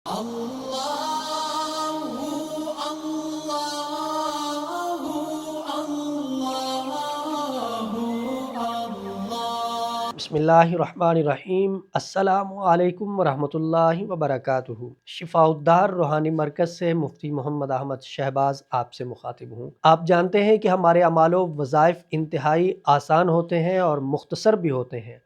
बिस्मिल्लाहिर्रहमानिर्रहीम। अस्सलामु अलैकुम वरहमतुल्लाहि वबरकातुहू। शिफाउद्दार रूहानी मरकज़ से मुफ्ती मोहम्मद अहमद शहबाज आपसे मुखातिब हूँ। आप जानते हैं कि हमारे अमालो वज़ाइफ इंतहाई आसान होते हैं और मुख्तसर भी होते हैं,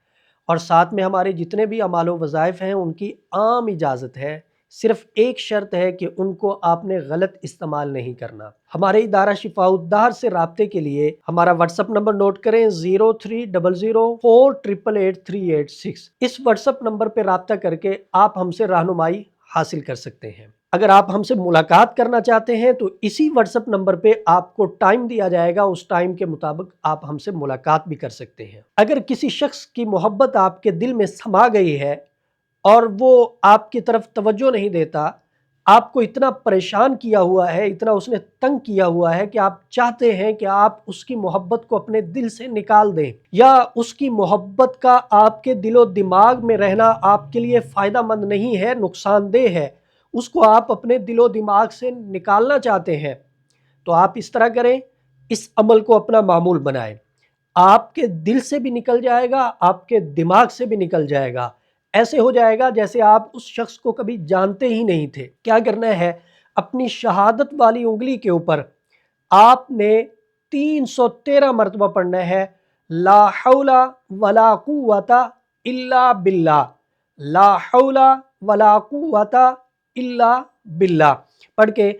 और साथ में हमारे जितने भी अमालो वज़ाइफ हैं उनकी आम इजाज़त है। सिर्फ़ एक शर्त है कि उनको आपने गलत इस्तेमाल नहीं करना। हमारे इदारा शिफाउद्दार से राब्ते के लिए हमारा व्हाट्सअप नंबर नोट करें 030048888386। इस व्हाट्सअप नंबर पर राब्ता करके आप हमसे रहनुमाई हासिल कर सकते हैं। अगर आप हमसे मुलाकात करना चाहते हैं तो इसी व्हाट्सएप नंबर पे आपको टाइम दिया जाएगा, उस टाइम के मुताबिक आप हमसे मुलाकात भी कर सकते हैं। अगर किसी शख्स की मोहब्बत आपके दिल में समा गई है और वो आपकी तरफ तवज्जो नहीं देता, आपको इतना परेशान किया हुआ है, इतना उसने तंग किया हुआ है कि आप चाहते हैं कि आप उसकी मोहब्बत को अपने दिल से निकाल दें, या उसकी मोहब्बत का आपके दिलो दिमाग में रहना आपके लिए फ़ायदा मंद नहीं है, नुकसानदेह है, उसको आप अपने दिलो दिमाग से निकालना चाहते हैं, तो आप इस तरह करें, इस अमल को अपना मामूल बनाएं। आपके दिल से भी निकल जाएगा, आपके दिमाग से भी निकल जाएगा। ऐसे हो जाएगा जैसे आप उस शख्स को कभी जानते ही नहीं थे। क्या करना है, अपनी शहादत वाली उंगली के ऊपर आपने 313 मरतबा पढ़ना है, ला हौला वला कुव्वता इल्ला बिल्लाह, ला हौला वला कुव्वता इल्ला बिल्लाह पढ़ के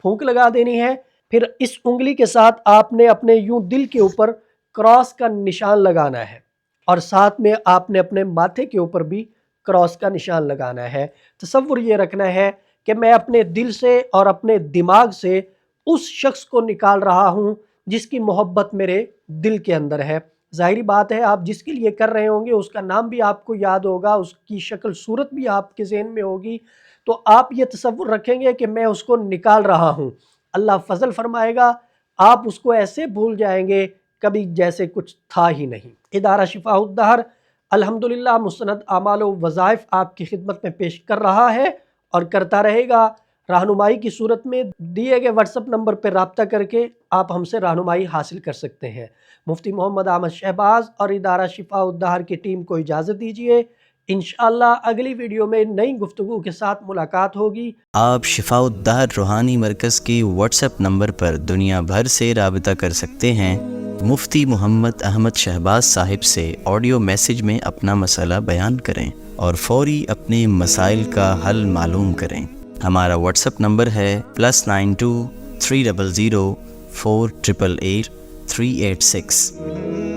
फूंक लगा देनी है। फिर इस उंगली के साथ आपने अपने यूं दिल के ऊपर क्रॉस का निशान लगाना है, और साथ में आपने अपने माथे के ऊपर भी क्रॉस का निशान लगाना है। तसव्वुर ये रखना है कि मैं अपने दिल से और अपने दिमाग से उस शख्स को निकाल रहा हूँ जिसकी मोहब्बत मेरे दिल के अंदर है। ज़ाहिरी बात है, आप जिसके लिए कर रहे होंगे उसका नाम भी आपको याद होगा, उसकी शक्ल सूरत भी आपके ज़हन में होगी, तो आप ये तसव्वुर रखेंगे कि मैं उसको निकाल रहा हूँ। अल्लाह फजल फरमाएगा, आप उसको ऐसे भूल जाएंगे कभी जैसे कुछ था ही नहीं। इदारा शिफाउद्दार अल्हम्दुलिल्लाह मुस्तनद आमाल व वज़ाइफ आपकी खिदमत में पेश कर रहा है और करता रहेगा। रहनुमाई की सूरत में दिए गए व्हाट्सएप नंबर पर रब्ता करके आप हमसे रहनुमाई हासिल कर सकते हैं। मुफ्ती मोहम्मद अहमद शहबाज और इदारा शिफाउद्दार की टीम को इजाज़त दीजिए। इंशाअल्लाह अगली वीडियो में नई गुफ्तगू के साथ मुलाकात होगी। आप शिफाउद्दार रूहानी मरकज़ के व्हाट्सएप नंबर पर दुनिया भर से राबता कर सकते हैं। मुफ्ती मोहम्मद अहमद शहबाज साहिब से ऑडियो मैसेज में अपना मसला बयान करें और फौरी अपने मसाइल का हल मालूम करें। हमारा व्हाट्सएप नंबर है +92 300 488 386।